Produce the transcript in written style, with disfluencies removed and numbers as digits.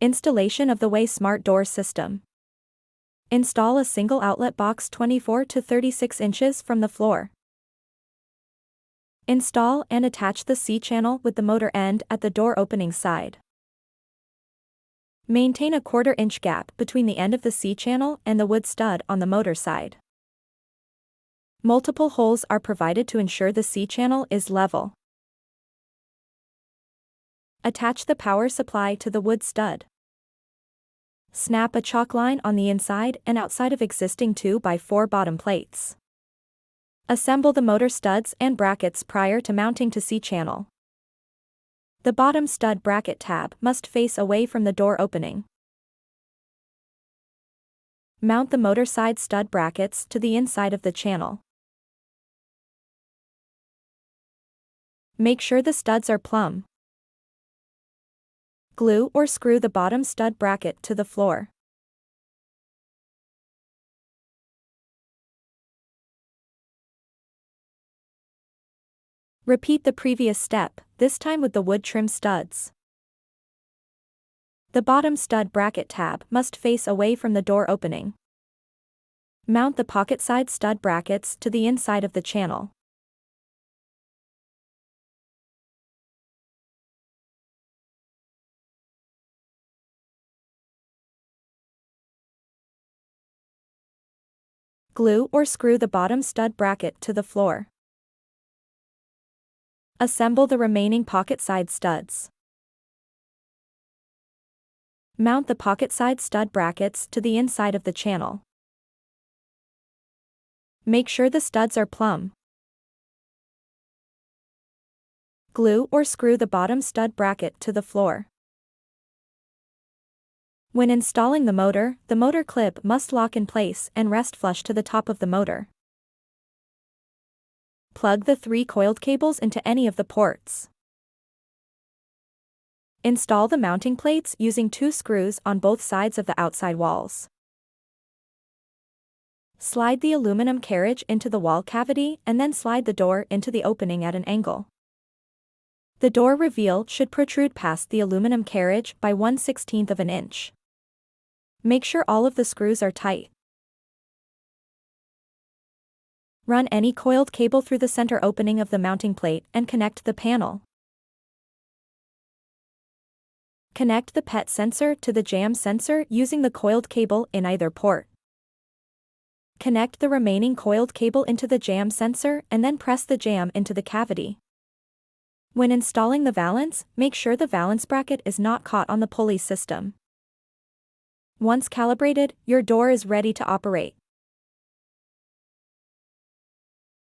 Installation of the WAAY Smart Door System. Install a single outlet box 24 to 36 inches from the floor. Install and attach the C-channel with the motor end at the door opening side. Maintain a 1/4 inch gap between the end of the C-channel and the wood stud on the motor side. Multiple holes are provided to ensure the C-channel is level. Attach the power supply to the wood stud. Snap a chalk line on the inside and outside of existing 2x4 bottom plates. Assemble the motor studs and brackets prior to mounting to C-channel. The bottom stud bracket tab must face away from the door opening. Mount the motor side stud brackets to the inside of the channel. Make sure the studs are plumb. Glue or screw the bottom stud bracket to the floor. Repeat the previous step, this time with the wood trim studs. The bottom stud bracket tab must face away from the door opening. Mount the pocket side stud brackets to the inside of the channel. Glue or screw the bottom stud bracket to the floor. Assemble the remaining pocket side studs. Mount the pocket side stud brackets to the inside of the channel. Make sure the studs are plumb. Glue or screw the bottom stud bracket to the floor. When installing the motor clip must lock in place and rest flush to the top of the motor. Plug the 3 coiled cables into any of the ports. Install the mounting plates using 2 screws on both sides of the outside walls. Slide the aluminum carriage into the wall cavity and then slide the door into the opening at an angle. The door reveal should protrude past the aluminum carriage by 1/16 of an inch. Make sure all of the screws are tight. Run any coiled cable through the center opening of the mounting plate and connect the panel. Connect the PET sensor to the jam sensor using the coiled cable in either port. Connect the remaining coiled cable into the jam sensor and then press the jam into the cavity. When installing the valance, make sure the valance bracket is not caught on the pulley system. Once calibrated, your door is ready to operate.